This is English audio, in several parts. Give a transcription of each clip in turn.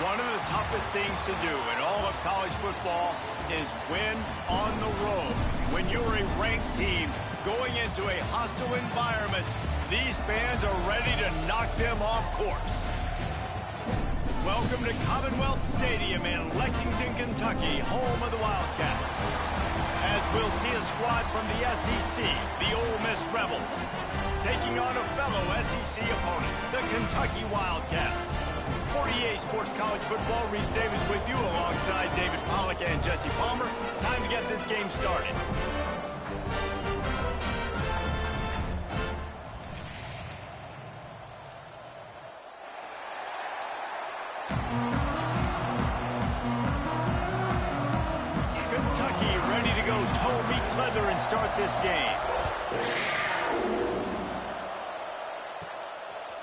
One of the toughest things to do in all of college football is win on the road. When you're a ranked team going into a hostile environment, these fans are ready to knock them off course. Welcome to Commonwealth Stadium in Lexington, Kentucky, home of the Wildcats. As we'll see a squad from the SEC, the Ole Miss Rebels, taking on a fellow SEC opponent, the Kentucky Wildcats. 48 Sports College Football, Reese Davis with you alongside David Pollack and Jesse Palmer. Time to get this game started. Kentucky ready to go toe meets leather and start this game.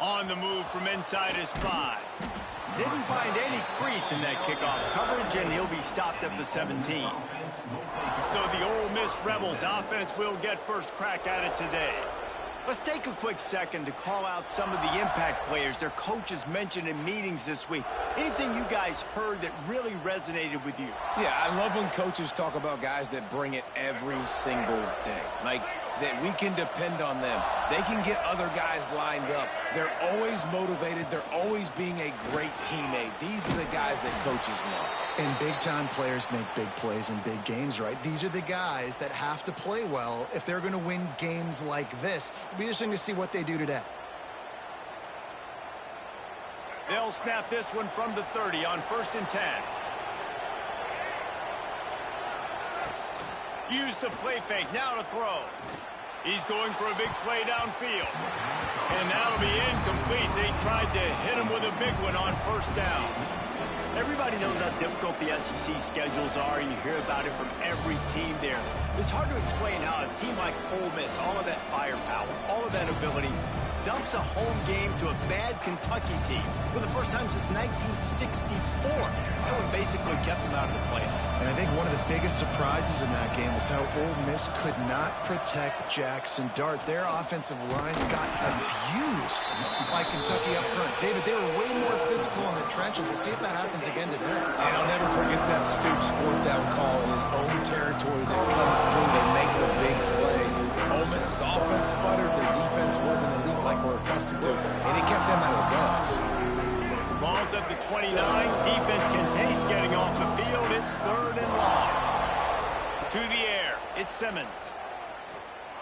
On the move from inside his 5. Didn't find any crease in that kickoff coverage, and he'll be stopped at the 17. So the Ole Miss Rebels offense will get first crack at it today. Let's take a quick second to call out some of the impact players their coaches mentioned in meetings this week. Anything you guys heard that really resonated with you? Yeah, I love when coaches talk about guys that bring it every single day. Like, that we can depend on them. They can get other guys lined up. They're always motivated. They're always being a great teammate. These are the guys that coaches love. And big-time players make big plays in big games, right? These are the guys that have to play well if they're going to win games like this. It'll be interesting to see what they do today. They'll snap this one from the 30 on 1st and 10. Use the play fake, now to throw. He's going for a big play downfield. And that'll be incomplete. They tried to hit him with a big one on 1st down. Everybody knows how difficult the SEC schedules are, and you hear about it from every team there. It's hard to explain how a team like Ole Miss, all of that firepower, all of that ability, dumps a home game to a bad Kentucky team for the first time since 1964. That one basically kept them out of the playoffs. And I think one of the biggest surprises in that game was how Ole Miss could not protect Jackson Dart. Their offensive line got abused by Kentucky up front. David, they were way more physical in the trenches. We'll see if that happens again today. And I'll never forget that Stoops 4th down call in his own territory that comes through. They make the big play. Ole Miss's offense sputtered. Their defense wasn't elite like we're accustomed to, and it kept them out of the playoffs. Ball's at the 29. Defense can taste getting off the field. It's 3rd and long. To the air. It's Simmons.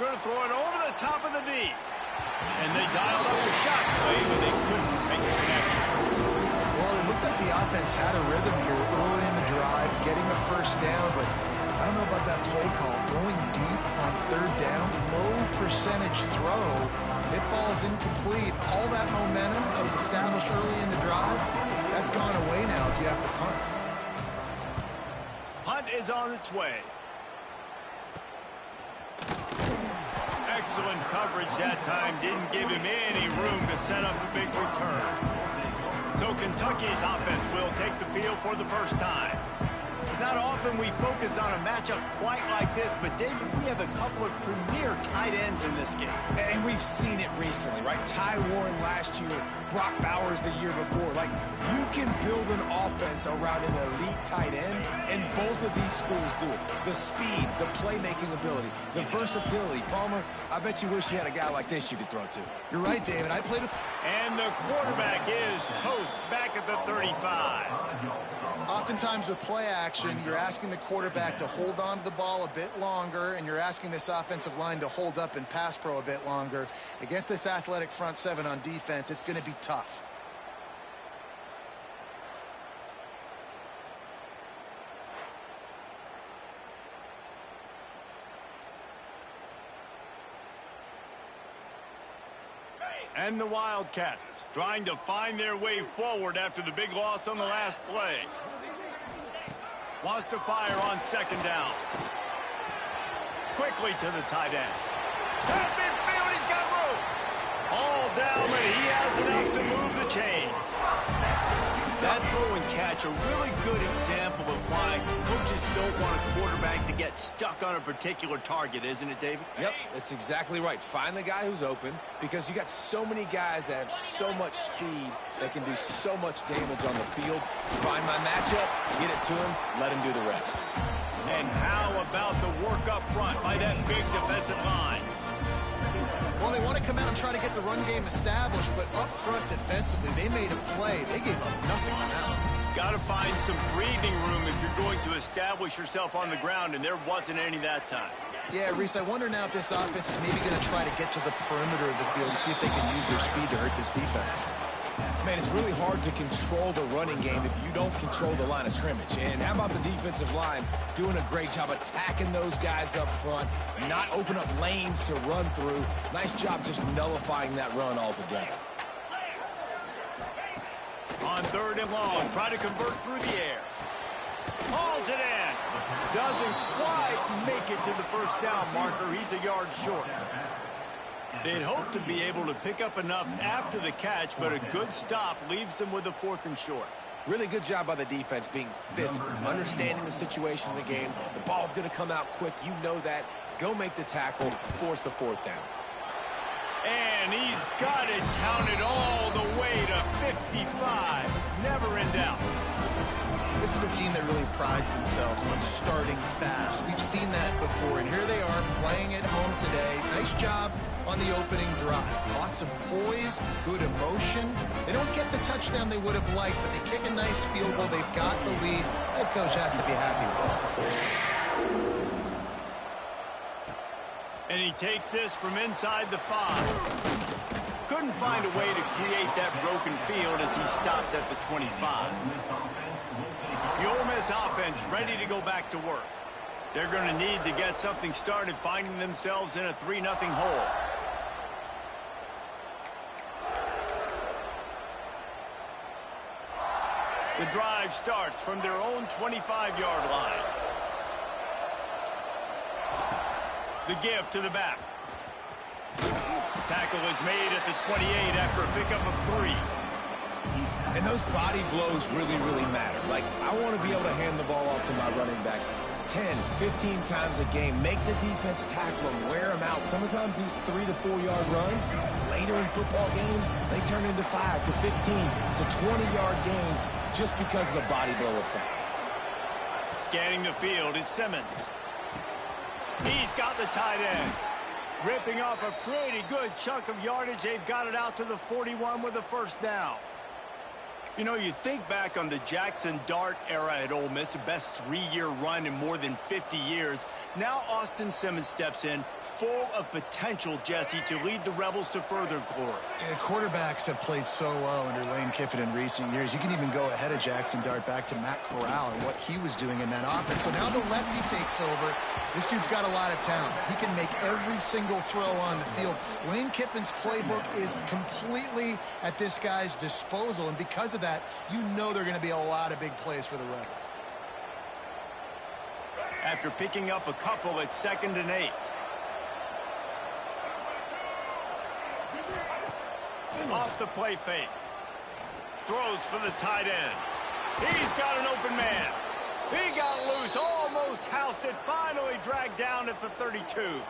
Going to throw it over the top of the D. And they dialed up a shot play, but they couldn't make the connection. Well, it looked like the offense had a rhythm here early in the drive, getting a 1st down, but I don't know about that play call. Going deep on 3rd down, low percentage throw. It falls incomplete. All that momentum that was established early in the drive, that's gone away now if you have to punt. Punt is on its way. Excellent coverage that time. Didn't give him any room to set up a big return. So Kentucky's offense will take the field for the first time. It's not often we focus on a matchup quite like this, but David, we have a couple of premier tight ends in this game. And we've seen it recently, right? Ty Warren last year, Brock Bowers the year before. Like, you can build an offense around an elite tight end, and both of these schools do it. The speed, the playmaking ability, the versatility. Palmer, I bet you wish you had a guy like this you could throw to. You're right, David. I played with... And the quarterback is toast back at the 35. Oftentimes with play action, you're asking the quarterback to hold on to the ball a bit longer, and you're asking this offensive line to hold up in pass pro a bit longer. Against this athletic front 7 on defense, it's going to be tough. And the Wildcats trying to find their way forward after the big loss on the last play. Wants to fire on 2nd down. Quickly to the tight end. At midfield, he's got room. All down, but he has enough to move the chains. That throw and catch a really good example of why coaches don't want a quarterback to get stuck on a particular target, isn't it, David? Yep, that's exactly right. Find the guy who's open because you got so many guys that have so much speed that can do so much damage on the field. Find my matchup, get it to him, let him do the rest. And how about the work up front by that big defensive line? Well, they want to come out and try to get the run game established, but up front defensively, they made a play. They gave up nothing on that one. Got to find some breathing room if you're going to establish yourself on the ground, and there wasn't any that time. Yeah, Reese, I wonder now if this offense is maybe going to try to get to the perimeter of the field and see if they can use their speed to hurt this defense. Man, it's really hard to control the running game if you don't control the line of scrimmage. And how about the defensive line doing a great job attacking those guys up front, not open up lanes to run through. Nice job just nullifying that run altogether. On 3rd and long, try to convert through the air. Hauls it in. Doesn't quite make it to the first down marker. He's a yard short. They'd hope to be able to pick up enough after the catch, but a good stop leaves them with a 4th and short. Really good job by the defense being physical, understanding the situation in the game. The ball's going to come out quick. You know that. Go make the tackle, force the 4th down. And he's got it counted all the way to 55. Never in doubt. This is a team that really prides themselves on starting fast. We've seen that before, and here they are playing at home today. Nice job on the opening drive. Lots of poise, good emotion. They don't get the touchdown they would have liked, but they kick a nice field goal. They've got the lead. Head coach has to be happy with that. And he takes this from inside the 5. Couldn't find a way to create that broken field as he stopped at the 25. The Ole Miss offense ready to go back to work. They're going to need to get something started, finding themselves in a 3-0 hole. The drive starts from their own 25-yard line. The give to the back. Tackle is made at the 28 after a pickup of 3. And those body blows really, really matter. Like, I want to be able to hand the ball off to my running back 10, 15 times a game. Make the defense tackle them, wear them out. Sometimes these 3 to 4 yard runs, later in football games, they turn into 5 to 15 to 20-yard gains just because of the body blow effect. Scanning the field is Simmons. He's got the tight end. Ripping off a pretty good chunk of yardage. They've got it out to the 41 with a 1st down. You know, you think back on the Jackson Dart era at Ole Miss, the best 3-year run in more than 50 years. Now Austin Simmons steps in, full of potential, Jesse, to lead the Rebels to further glory. Yeah, quarterbacks have played so well under Lane Kiffin in recent years. You can even go ahead of Jackson Dart back to Matt Corral and what he was doing in that offense. So now the lefty takes over. This dude's got a lot of talent. He can make every single throw on the field. Lane Kiffin's playbook is completely at this guy's disposal, and because of that, you know there are going to be a lot of big plays for the Rebels. After picking up a couple at 2nd and 8. Off the play fake. Throws for the tight end. He's got an open man. He got loose, almost housed it, finally dragged down at the 32.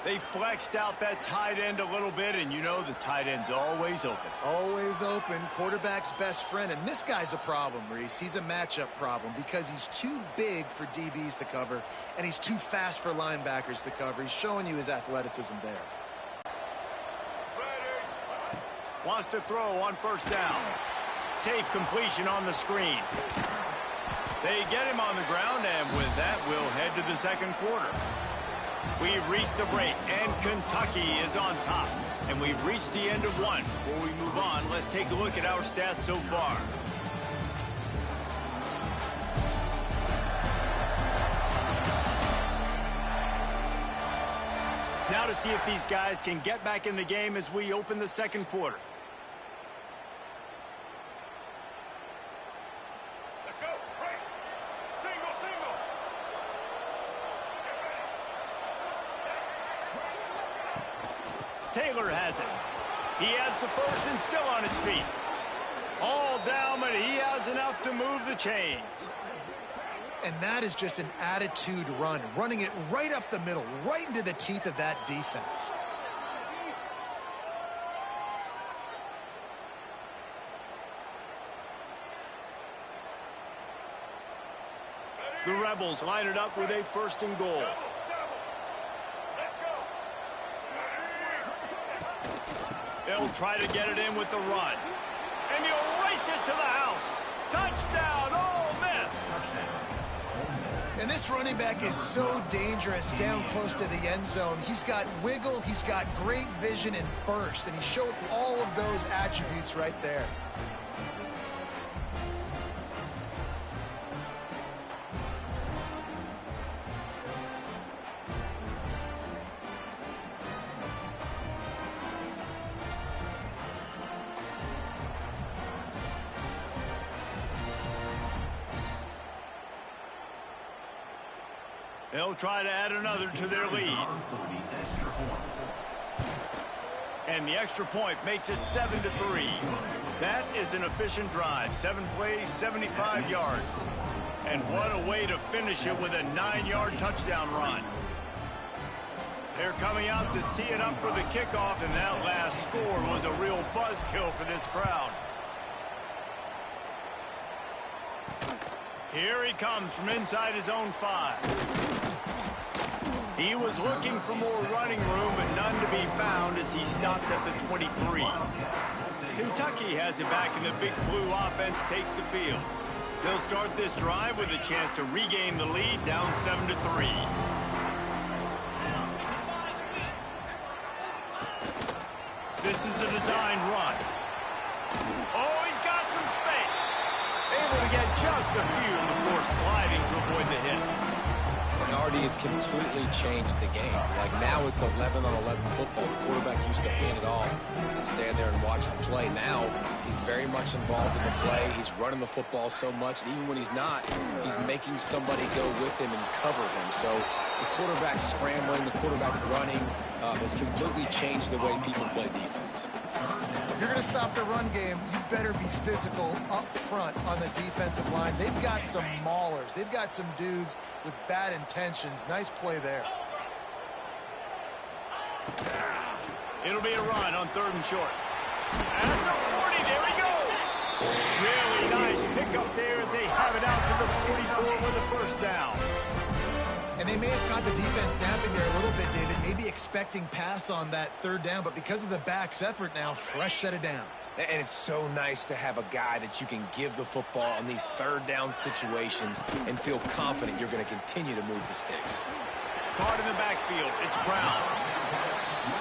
They flexed out that tight end a little bit, and you know the tight end's always open. Always open, quarterback's best friend. And this guy's a problem, Reese. He's a matchup problem because he's too big for DBs to cover, and he's too fast for linebackers to cover. He's showing you his athleticism there. Wants to throw on 1st down. Safe completion on the screen. They get him on the ground, and with that, we'll head to the 2nd quarter. We've reached the break, and Kentucky is on top. And we've reached the end of 1. Before we move on, let's take a look at our stats so far. Now to see if these guys can get back in the game as we open the 2nd quarter. Taylor has it. He has the 1st and still on his feet. All down, but he has enough to move the chains. And that is just an attitude run, running it right up the middle, right into the teeth of that defense. The Rebels line it up with a 1st and goal. They'll try to get it in with the run. And he'll race it to the house. Touchdown, Ole Miss. And this running back is so dangerous down close to the end zone. He's got wiggle, he's got great vision and burst, and he showed all of those attributes right there. They'll try to add another to their lead. And the extra point makes it 7-3. That is an efficient drive. 7 plays, 75 yards. And what a way to finish it with a 9-yard touchdown run. They're coming out to tee it up for the kickoff, and that last score was a real buzzkill for this crowd. Here he comes from inside his own 5. He was looking for more running room, but none to be found as he stopped at the 23. Kentucky has it back, and the Big Blue offense takes the field. They'll start this drive with a chance to regain the lead, down 7-3. This is a designed run. Oh, he's got some space. Able to get just a few before sliding to avoid the hits. Artie, it's completely changed the game. Like, now it's 11-on-11 football. The quarterback used to hand it off and stand there and watch the play. Now he's very much involved in the play. He's running the football so much, and even when he's not, he's making somebody go with him and cover him. So the quarterback scrambling, the quarterback running has completely changed the way people play defense. If you're going to stop the run game, you better be physical up front on the defensive line. They've got some maulers. They've got some dudes with bad intentions. Nice play there. It'll be a run on 3rd and short. At the 40, there he goes. Really nice pickup there as they have it out to the 44 with a 1st down. And they may have caught the defense napping there a little bit, David, maybe expecting pass on that 3rd down, but because of the back's effort now, fresh set of downs. And it's so nice to have a guy that you can give the football on these 3rd down situations and feel confident you're going to continue to move the sticks. Caught in the backfield, it's Brown.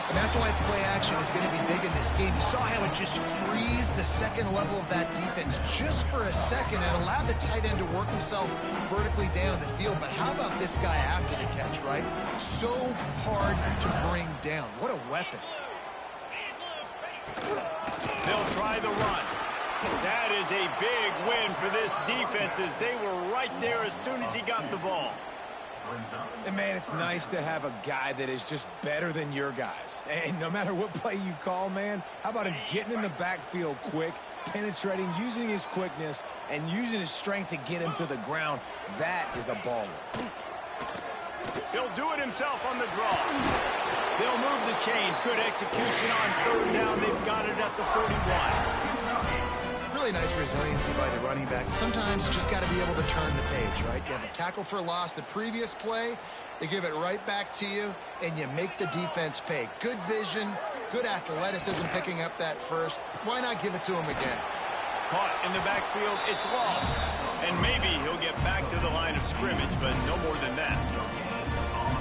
And that's why play action is going to be big in this game. You saw how it just frees the second level of that defense just for a second and allowed the tight end to work himself vertically down the field. But how about this guy after the catch, right? So hard to bring down. What a weapon. They'll try the run. That is a big win for this defense as they were right there as soon as he got the ball. And, man, it's nice to have a guy that is just better than your guys. And no matter what play you call, man, how about him getting in the backfield quick, penetrating, using his quickness, and using his strength to get him to the ground? That is a baller. He'll do it himself on the draw. They'll move the chains. Good execution on 3rd down. They've got it at the 41. Really nice resiliency by the running back. Sometimes you just got to be able to turn the page, right? You have a tackle for loss the previous play, they give it right back to you, and you make the defense pay. Good vision, good athleticism picking up that 1st. Why not give it to him again? Caught in the backfield, it's lost. And maybe he'll get back to the line of scrimmage, but no more than that.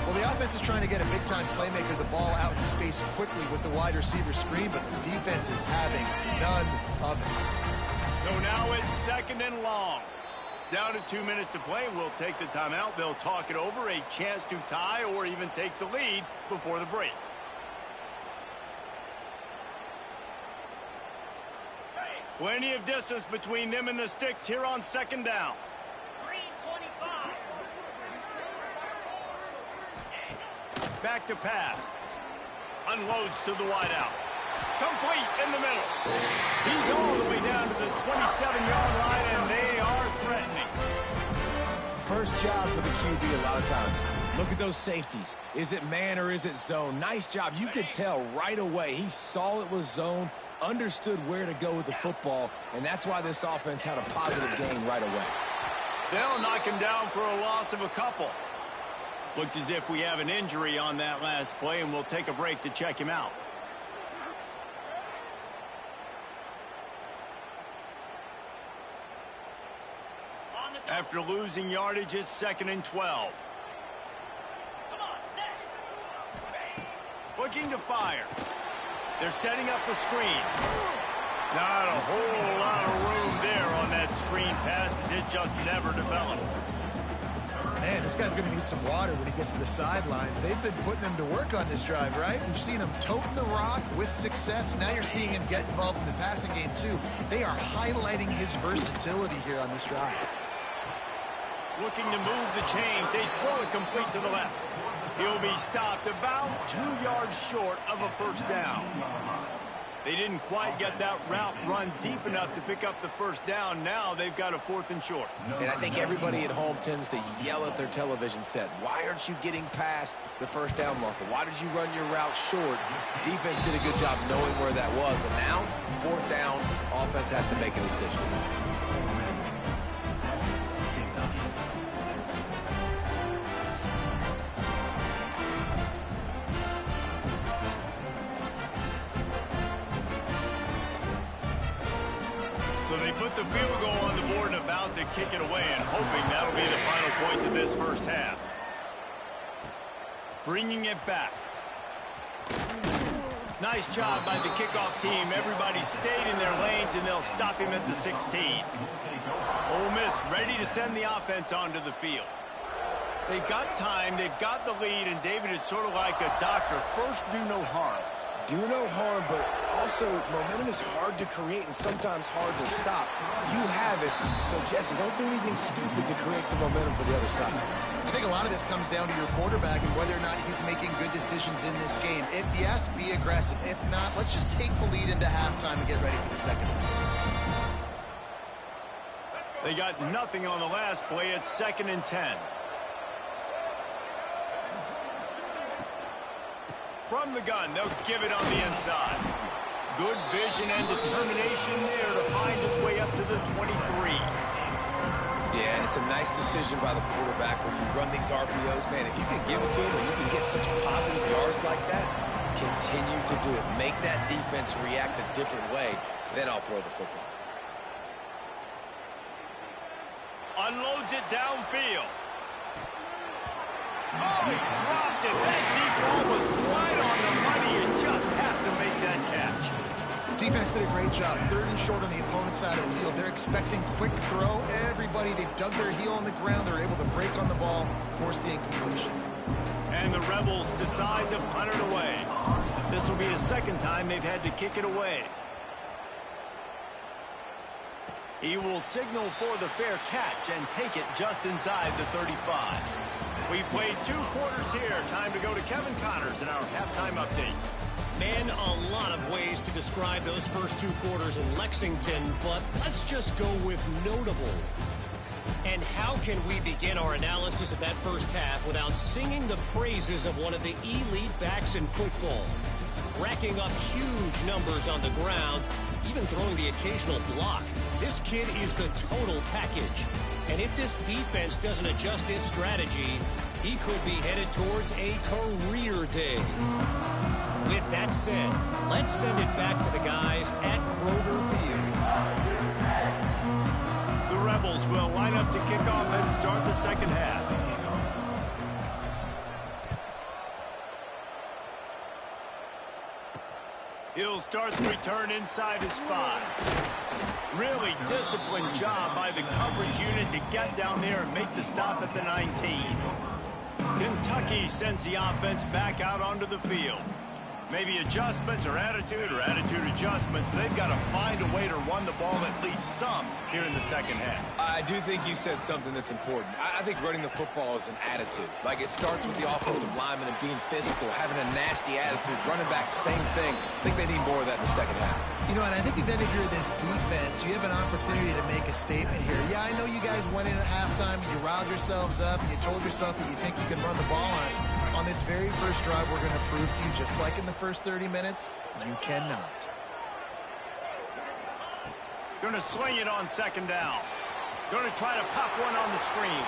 Well, the offense is trying to get a big-time playmaker the ball out in space quickly with the wide receiver screen, but the defense is having none of it. So now it's 2nd and long. Down to 2 minutes to play. We'll take the timeout. They'll talk it over. A chance to tie or even take the lead before the break. Plenty of distance between them and the sticks here on 2nd down. 3:25. Back to pass. Unloads to the wideout. Complete in the middle. He's all the way down to the 27-yard line, and they are threatening. First job for the QB a lot of times. Look at those safeties. Is it man or is it zone? Nice job. You could tell right away. He saw it was zone, understood where to go with the football, and that's why this offense had a positive gain right away. They'll knock him down for a loss of a couple. Looks as if we have an injury on that last play, and we'll take a break to check him out. After losing yardage, it's 2nd and 12. Looking to fire. They're setting up the screen. Not a whole lot of room there on that screen pass, as it just never developed. Man, this guy's going to need some water when he gets to the sidelines. They've been putting him to work on this drive, right? We've seen him toting the rock with success. Now you're seeing him get involved in the passing game, too. They are highlighting his versatility here on this drive. Looking to move the chains. They throw it complete to the left. He'll be stopped about 2 yards short of a first down. They didn't quite get that route run deep enough to pick up the first down. Now they've got a 4th and short. And I think everybody at home tends to yell at their television set. Why aren't you getting past the first down marker? Why did you run your route short? Defense did a good job knowing where that was. But now, 4th down, offense has to make a decision. So they put the field goal on the board and about to kick it away, and hoping that'll be the final points of this first half. Bringing it back. Nice job by the kickoff team. Everybody stayed in their lanes, and they'll stop him at the 16. Ole Miss ready to send the offense onto the field. They've got time, they've got the lead, and David, is sort of like a doctor. First, do no harm. Do no harm, but also momentum is hard to create and sometimes hard to stop. You have it, so Jesse, don't do anything stupid to create some momentum for the other side. I think a lot of this comes down to your quarterback and whether or not he's making good decisions in this game. If yes, be aggressive. If not, let's just take the lead into halftime and get ready for the second one. They got nothing on the last play. It's 2nd and 10. From the gun, they'll give it on the inside. Good vision and determination there to find his way up to the 23. Yeah, and it's a nice decision by the quarterback when you run these RPOs. Man, if you can give it to him and you can get such positive yards like that, continue to do it. Make that defense react a different way, then I'll throw the football. Unloads it downfield. Oh, he dropped it. That deep ball was right on the money. You just have to make that catch. Defense did a great job. 3rd and short on the opponent's side of the field. They're expecting quick throw. Everybody, they dug their heel on the ground. They're able to break on the ball, force the incompletion. And the Rebels decide to punt it away. This will be the 2nd time they've had to kick it away. He will signal for the fair catch and take it just inside the 35. We've played 2 quarters here. Time to go to Kevin Connors in our halftime update. Man, a lot of ways to describe those first 2 quarters in Lexington, but let's just go with notable. And how can we begin our analysis of that first half without singing the praises of one of the elite backs in football? Racking up huge numbers on the ground, even throwing the occasional block. This kid is the total package. And if this defense doesn't adjust its strategy, he could be headed towards a career day. With that said, let's send it back to the guys at Kroger Field. The Rebels will line up to kick off and start the second half. He'll start the return inside his 5. Really disciplined job by the coverage unit to get down there and make the stop at the 19. Kentucky sends the offense back out onto the field. Maybe adjustments or attitude adjustments. They've got to find a way to run the ball at least some here in the second half. I do think you said something that's important. I think running the football is an attitude. Like, it starts with the offensive lineman and being physical, having a nasty attitude. Running back, same thing. I think they need more of that in the second half. You know, and I think if you're this defense, you have an opportunity to make a statement here. Yeah, I know you guys went in at halftime and you riled yourselves up and you told yourself that you think you can run the ball on us. On this very first drive, we're going to prove to you, just like in the first 30 minutes, you cannot. Going to sling it on second down. Going to try to pop one on the screen.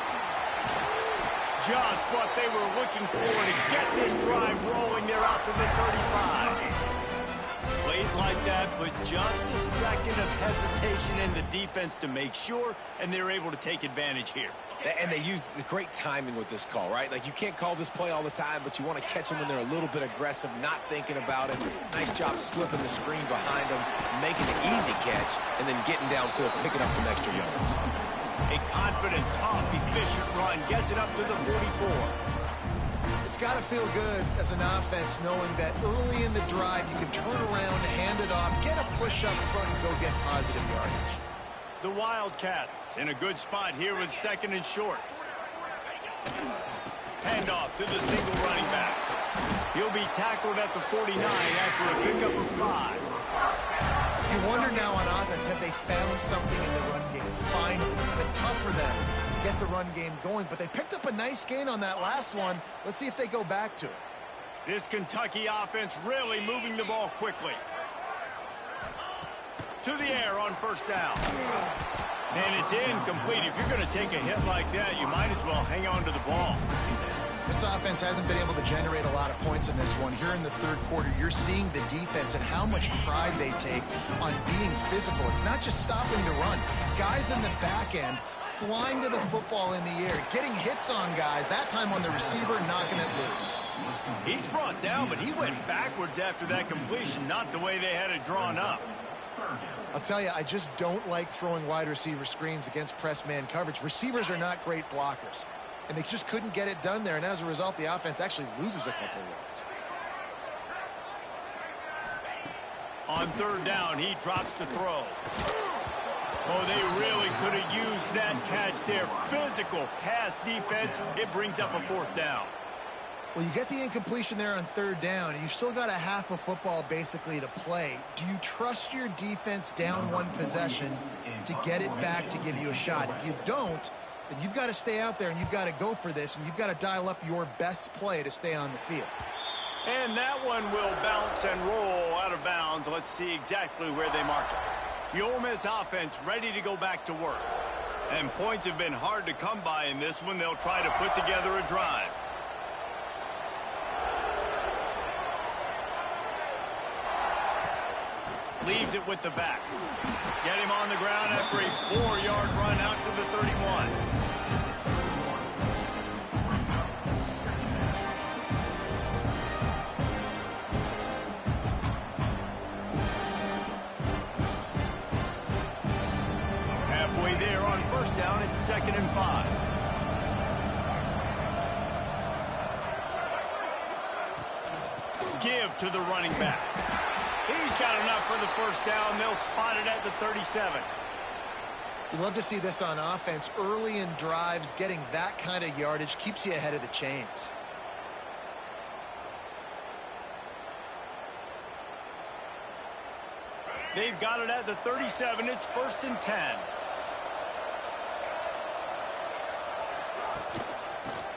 Just what they were looking for to get this drive rolling. They're out to the 35. Plays like that, but just a second of hesitation in the defense to make sure, and they're able to take advantage here. And they use the great timing with this call, right? Like, you can't call this play all the time, but you want to catch them when they're a little bit aggressive, not thinking about it. Nice job slipping the screen behind them, making an easy catch, and then getting downfield, picking up some extra yards. A confident, tough, efficient run gets it up to the 44. It's got to feel good as an offense knowing that early in the drive you can turn around, hand it off, get a push up front, and go get positive yardage. The Wildcats in a good spot here with second and short. Handoff to the single running back. He'll be tackled at the 49 after a pickup of 5. You wonder now on offense, have they found something in the run game? Finally, it's been tough for them to get the run game going, but they picked up a nice gain on that last one. Let's see if they go back to it. This Kentucky offense really moving the ball quickly. To the air on first down. And it's incomplete. If you're going to take a hit like that, you might as well hang on to the ball. This offense hasn't been able to generate a lot of points in this one. Here in the third quarter, you're seeing the defense and how much pride they take on being physical. It's not just stopping to run. Guys in the back end flying to the football in the air, getting hits on guys, that time on the receiver, knocking it loose. He's brought down, but he went backwards after that completion, not the way they had it drawn up. I'll tell you, I just don't like throwing wide receiver screens against press man coverage. Receivers are not great blockers, and they just couldn't get it done there, and as a result, the offense actually loses a couple of yards. On third down, he drops to throw. Oh, they really could have used that catch there. Physical pass defense. It brings up a fourth down. Well, you get the incompletion there on third down, and you've still got a half of football basically to play. Do you trust your defense down one possession to get it back to give you a shot? If you don't, then you've got to stay out there and you've got to go for this, and you've got to dial up your best play to stay on the field. And that one will bounce and roll out of bounds. Let's see exactly where they mark it. The Ole Miss offense ready to go back to work. And points have been hard to come by in this one. They'll try to put together a drive. Leaves it with the back. Get him on the ground after a 4-yard run out to the 31. Halfway there on first down, it's 2nd and 5. Give to the running back. He's got enough for the first down. They'll spot it at the 37. You love to see this on offense. Early in drives, getting that kind of yardage keeps you ahead of the chains. They've got it at the 37. It's 1st and 10.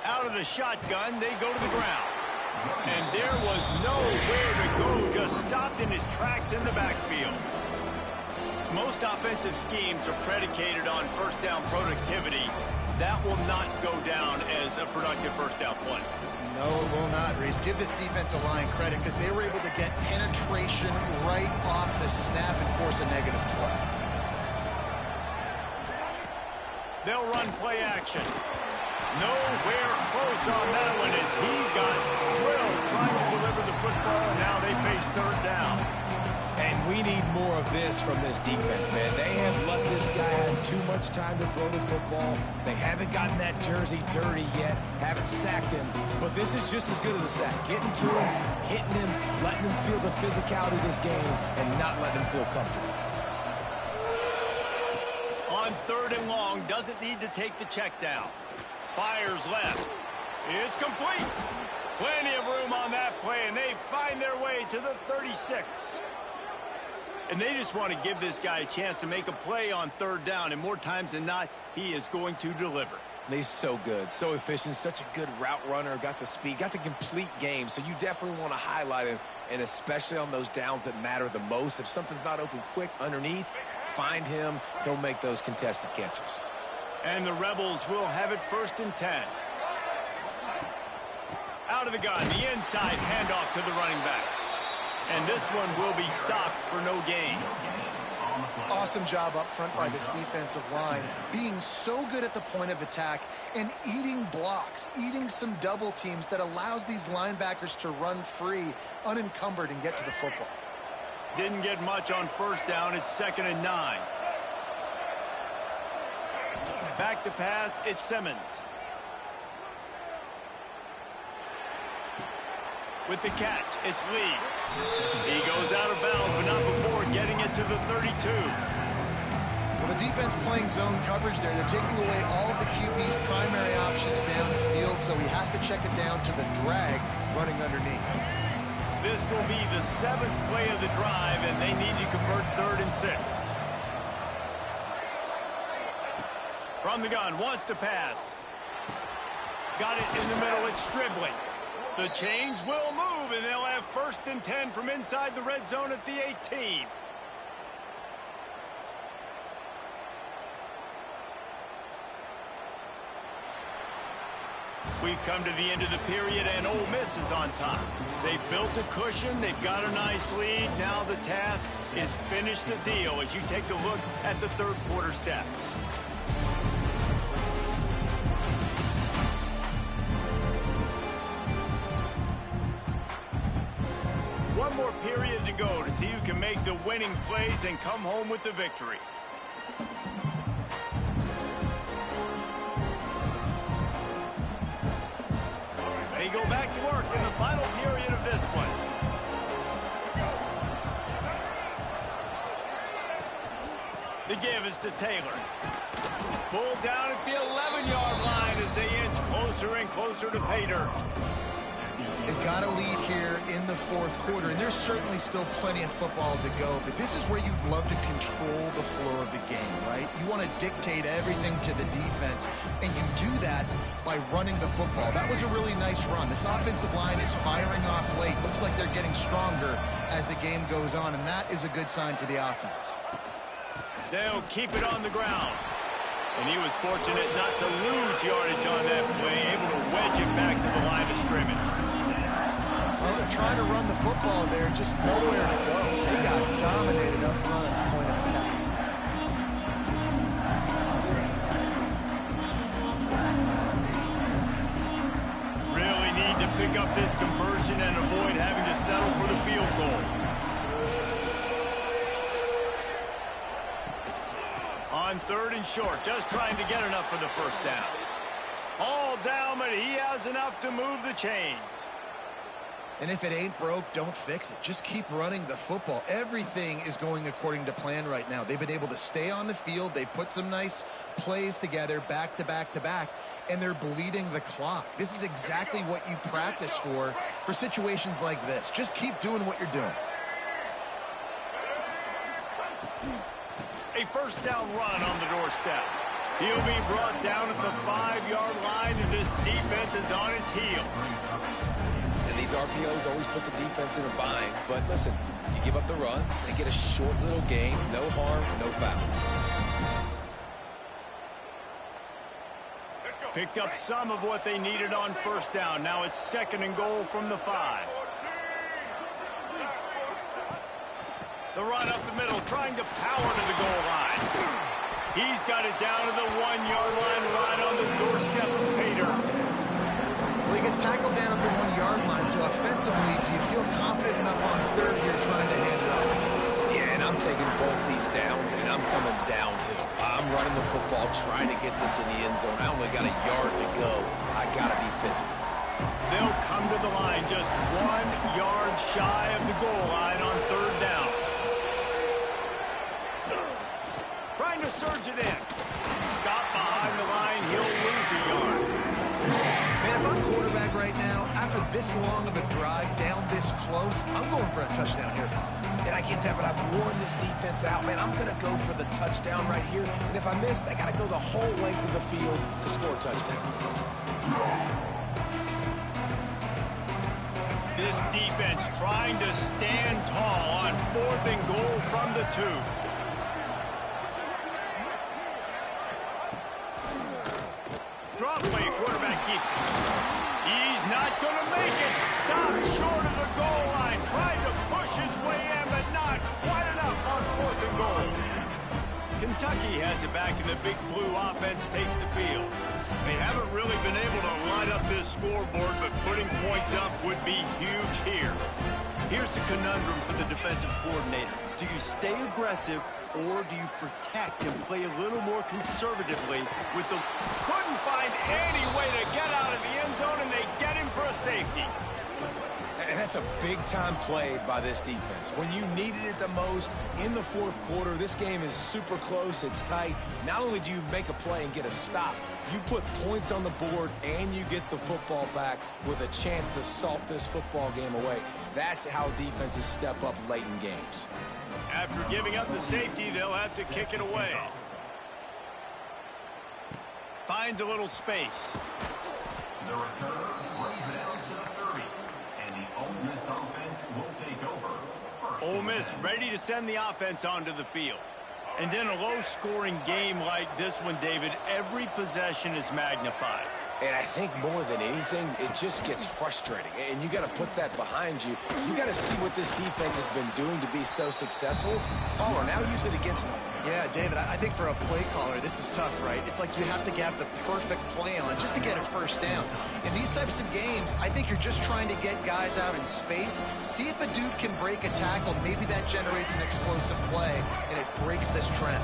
Out of the shotgun, they go to the ground. And there was nowhere to go, just stopped in his tracks in the backfield. Most offensive schemes are predicated on first down productivity. That will not go down as a productive first down play. No, it will not, Reese. Give this defensive line credit because they were able to get penetration right off the snap and force a negative play. They'll run play action. Nowhere close on that one as he got drilled trying to deliver the football. Now they face third down. And we need more of this from this defense, man. They have let this guy have too much time to throw the football. They haven't gotten that jersey dirty yet, haven't sacked him. But this is just as good as a sack. Getting to him, hitting him, letting him feel the physicality of this game, and not letting him feel comfortable. On 3rd and long, doesn't need to take the check down. Fires left. It's complete. Plenty of room on that play, and they find their way to the 36. And they just want to give this guy a chance to make a play on 3rd down, and more times than not, he is going to deliver. He's so good, so efficient, such a good route runner, got the speed, got the complete game, so you definitely want to highlight him, and especially on those downs that matter the most. If something's not open quick underneath, find him, he'll make those contested catches. And the Rebels will have it 1st and 10. Out of the gun, the inside handoff to the running back. And this one will be stopped for no gain. Awesome job up front by this defensive line, being so good at the point of attack and eating blocks, eating some double teams that allows these linebackers to run free, unencumbered, and get to the football. Didn't get much on 1st down. It's 2nd and 9. Back to pass, it's Simmons. With the catch, it's Lee. He goes out of bounds, but not before getting it to the 32. Well, the defense playing zone coverage there. They're taking away all of the QB's primary options down the field, so he has to check it down to the drag running underneath. This will be the 7th play of the drive, and they need to convert 3rd and 6. From the gun, wants to pass. Got it in the middle, it's Stribling. The change will move, and they'll have 1st and 10 from inside the red zone at the 18. We've come to the end of the period, and Ole Miss is on top. They've built a cushion. They've got a nice lead. Now the task is finish the deal as you take a look at the 3rd quarter stats. One more period to go to see who can make the winning plays and come home with the victory. They go back to work in the final period of this one. The give is to Taylor. Pulled down at the 11-yard line as they inch closer and closer to pay dirt. They've got a lead here in the 4th quarter, and there's certainly still plenty of football to go, but this is where you'd love to control the flow of the game, right? You want to dictate everything to the defense, and you do that by running the football. That was a really nice run. This offensive line is firing off late. Looks like they're getting stronger as the game goes on, and that is a good sign for the offense. They'll keep it on the ground. And he was fortunate not to lose yardage on that play, able to wedge it back to the line of scrimmage. Well, they're trying to run the football there, just nowhere to go. They got dominated up front at the point of attack. Really need to pick up this conversion and avoid having to settle for the field goal. On 3rd and short, just trying to get enough for the 1st down. All down, but he has enough to move the chains. And if it ain't broke, don't fix it. Just keep running the football. Everything is going according to plan right now. They've been able to stay on the field. They put some nice plays together back to back to back, and they're bleeding the clock. This is exactly what you practice for situations like this. Just keep doing what you're doing. A 1st down run on the doorstep. He'll be brought down at the 5-yard line, and this defense is on its heels. And these RPOs always put the defense in a bind. But listen, you give up the run, they get a short little gain, no harm, no foul. Picked up some of what they needed on 1st down. Now it's 2nd and goal from the 5. The run up the middle, trying to power to the goal line. He's got it down to the 1-yard line, right on the doorstep of pay dirt. Well, he gets tackled down at the 1-yard line, so offensively, do you feel confident enough on 3rd here trying to hand it off? I'm taking both these downs, and I'm coming downhill. I'm running the football, trying to get this in the end zone. I only got a yard to go. I got to be physical. They'll come to the line just 1 yard shy of the goal line on third down. Trying to surge it in. Stop behind the line. He'll lose a yard. Man, if I'm quarterback right now, after this long of a drive down this close, I'm going for a touchdown here, Bob. And I get that, but I've worn this defense out, man. I'm going to go for the touchdown right here. And if I miss, they got to go the whole length of the field to score a touchdown. This defense trying to stand tall on 4th and goal from the 2. Drop play, quarterback keeps it. He's not going to make it. Stopped short of the goal line. Trying to push his way in, but not quite enough on 4th and goal. Kentucky has it back, and the Big Blue offense takes the field. They haven't really been able to light up this scoreboard, but putting points up would be huge here. Here's the conundrum for the defensive coordinator. Do you stay aggressive, or do you protect and play a little more conservatively with the... Couldn't find any way to get out of the end zone, and they get him for a safety. And that's a big-time play by this defense. When you needed it the most in the 4th quarter, this game is super close, it's tight. Not only do you make a play and get a stop, you put points on the board and you get the football back with a chance to salt this football game away. That's how defenses step up late in games. After giving up the safety, they'll have to kick it away. Finds a little space. The returner brings it out to the 30, and the Ole Miss offense will take over. Ole Miss ready to send the offense onto the field. And in a low-scoring game like this one, David, every possession is magnified. And I think more than anything, it just gets frustrating. And you got to put that behind you. You got to see what this defense has been doing to be so successful. Caller, now use it against them. Yeah, David, I think for a play caller, this is tough, right? It's like you have to have the perfect play on just to get a first down. In these types of games, I think you're just trying to get guys out in space, see if a dude can break a tackle. Maybe that generates an explosive play, and it breaks this trend.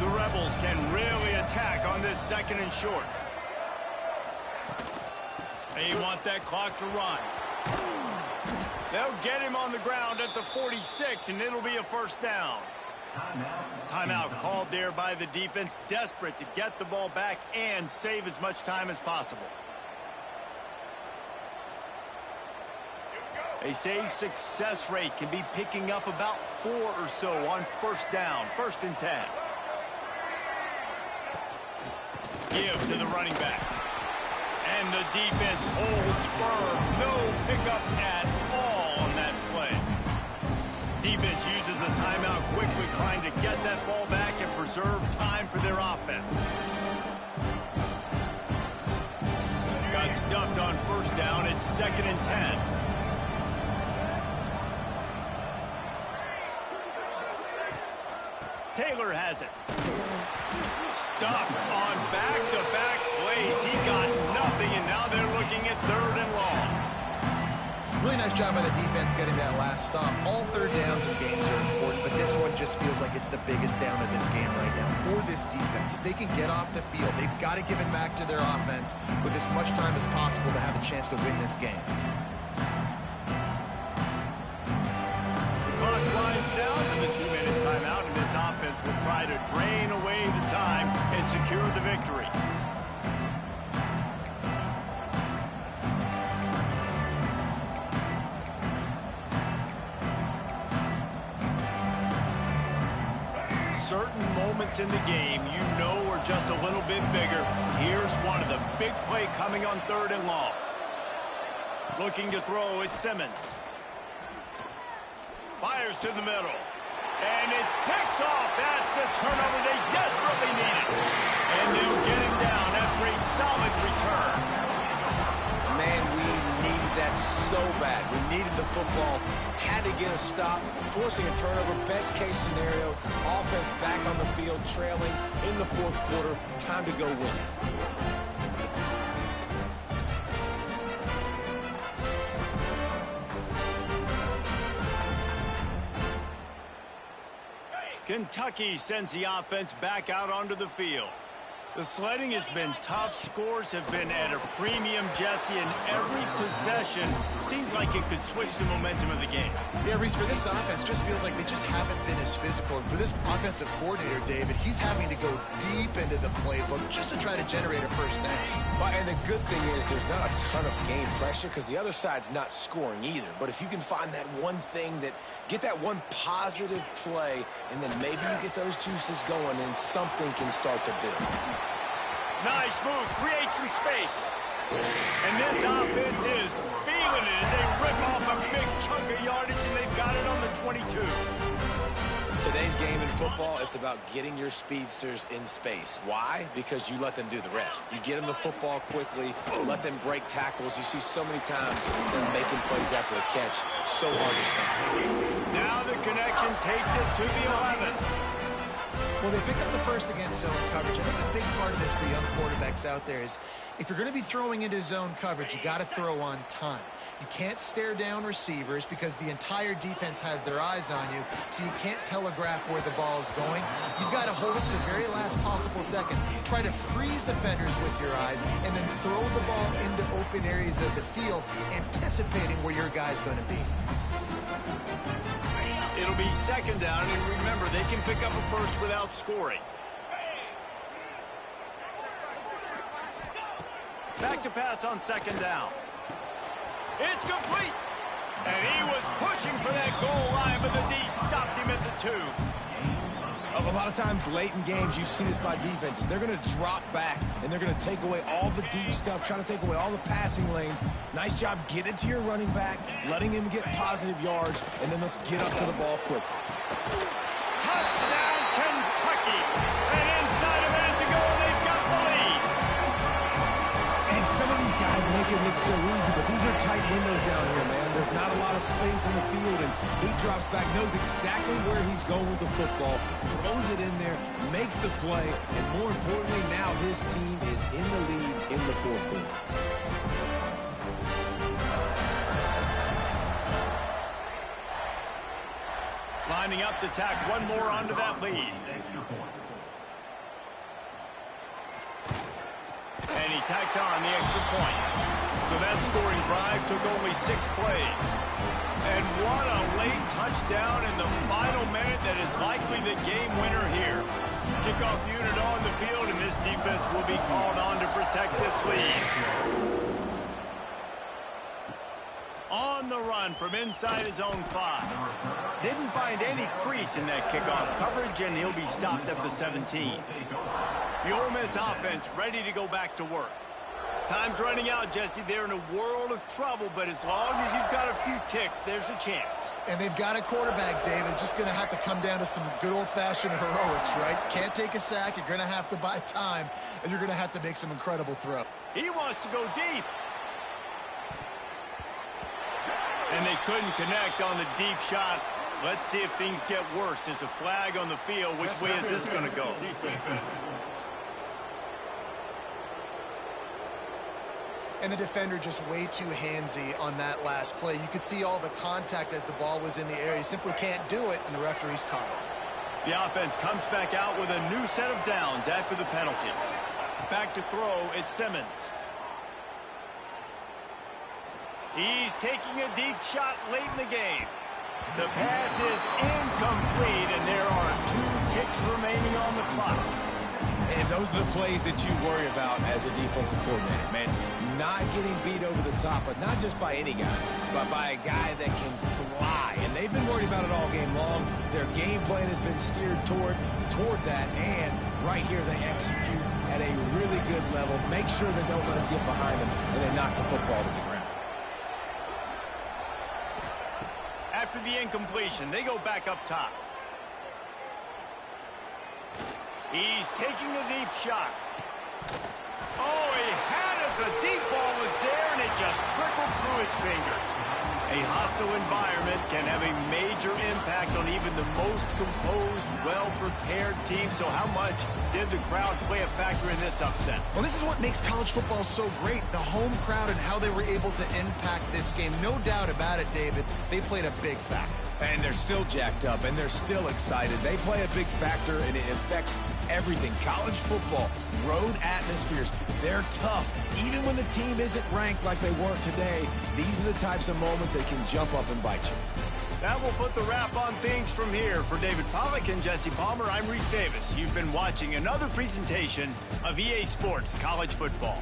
The Rebels can really attack on this 2nd and short. They want that clock to run. They'll get him on the ground at the 46, and it'll be a first down. Timeout called there by the defense, desperate to get the ball back and save as much time as possible. They say success rate can be picking up about 4 or so on first down, 1st and 10. Give to the running back. And the defense holds firm. No pickup at all on that play. Defense uses a timeout quickly, trying to get that ball back and preserve time for their offense. Got stuffed on first down. It's 2nd and 10. Taylor has it. Stuffed on back-to-back plays. He got nothing, and now they're looking at 3rd and long. Really nice job by the defense getting that last stop. All 3rd downs in games are important, but this one just feels like it's the biggest down of this game right now for this defense. If they can get off the field, they've got to give it back to their offense with as much time as possible to have a chance to win this game. The clock winds down to the 2-minute timeout, and this offense will try to drain away the time and secure the victory. Certain moments in the game you know are just a little bit bigger. Here's one of the big play coming on 3rd and long. Looking to throw, it's Simmons. Fires to the middle. And it's picked off. That's the turnover they desperately needed. And they'll get him down after a solid return. Man, we needed that so bad. We needed the football. Had to get a stop. Forcing a turnover. Best case scenario. Offense back on the field, trailing in the 4th quarter. Time to go win it. Kentucky sends the offense back out onto the field. The sledding has been tough. Scores have been at a premium, Jesse, and every possession seems like it could switch the momentum of the game. Yeah, Reese, for this offense, just feels like they just haven't been as physical. And for this offensive coordinator, David, he's having to go deep into the playbook just to try to generate a first down. Well, and the good thing is there's not a ton of game pressure because the other side's not scoring either. But if you can find that one thing get that one positive play, and then maybe you get those juices going and something can start to build. Nice move, create some space. And this offense is feeling it as they rip off a big chunk of yardage, and they've got it on the 22. Today's game in football, it's about getting your speedsters in space. Why? Because you let them do the rest. You get them the football quickly, let them break tackles. You see so many times them making plays after the catch. So hard to stop. Now the connection takes it to the 11. Well, they pick up the first against zone coverage. I think a big part of this for young quarterbacks out there is if you're going to be throwing into zone coverage, you got to throw on time. You can't stare down receivers because the entire defense has their eyes on you, so you can't telegraph where the ball is going. You've got to hold it to the very last possible second. Try to freeze defenders with your eyes and then throw the ball into open areas of the field, anticipating where your guy's going to be. It'll be second down, and remember, they can pick up a first without scoring. Back to pass on second down. It's complete. And he was pushing for that goal line, but the D stopped him at the 2. A lot of times late in games, you see this by defenses. They're going to drop back, and they're going to take away all the deep stuff, trying to take away all the passing lanes. Nice job getting to your running back, letting him get positive yards, and then let's get up to the ball quickly. Touchdown, Kentucky. And inside a minute to go, and they've got the lead. And some of these guys make it look so easy, but these are tight windows down here, man. There's not a lot of space in the field, and he drops back, knows exactly where he's going with the football, throws it in there, makes the play, and more importantly, now his team is in the lead in the fourth quarter. Lining up to tack one more onto that lead. And he tacks on the extra point. So that scoring drive took only 6 plays. And what a late touchdown in the final minute that is likely the game winner here. Kickoff unit on the field, and this defense will be called on to protect this lead. On the run from inside his own 5. Didn't find any crease in that kickoff coverage, and he'll be stopped at the 17. The Ole Miss offense ready to go back to work. Time's running out, Jesse. They're in a world of trouble, but as long as you've got a few ticks, there's a chance. And they've got a quarterback, David. Just going to have to come down to some good old-fashioned heroics, right? Can't take a sack. You're going to have to buy time, and you're going to have to make some incredible throw. He wants to go deep. And they couldn't connect on the deep shot. Let's see if things get worse. There's a flag on the field. Which way is this going to go? And the defender just way too handsy on that last play. You could see all the contact as the ball was in the air. He simply can't do it, and the referee's caught it. The offense comes back out with a new set of downs after the penalty. Back to throw, it's Simmons. He's taking a deep shot late in the game. The pass is incomplete, and there are 2 ticks remaining on the clock. And those are the plays that you worry about as a defensive coordinator, man. Not getting beat over the top, but not just by any guy, but by a guy that can fly. And they've been worried about it all game long. Their game plan has been steered toward that, and right here they execute at a really good level. Make sure they don't let them get behind them, and they knock the football to the ground. After the incompletion, they go back up top. He's taking a deep shot. Oh, he had it. The deep ball was there, and it just trickled through his fingers. A hostile environment can have a major impact on even the most composed, well-prepared team. So how much did the crowd play a factor in this upset? Well, this is what makes college football so great, the home crowd and how they were able to impact this game. No doubt about it, David. They played a big factor. And they're still jacked up, and they're still excited. They play a big factor, and it affects everything. College football, road atmospheres, they're tough. Even when the team isn't ranked like they weren't today, these are the types of moments that can jump up and bite you. That will put the wrap on things from here. For David Pollack and Jesse Palmer, I'm Reese Davis. You've been watching another presentation of EA Sports College Football.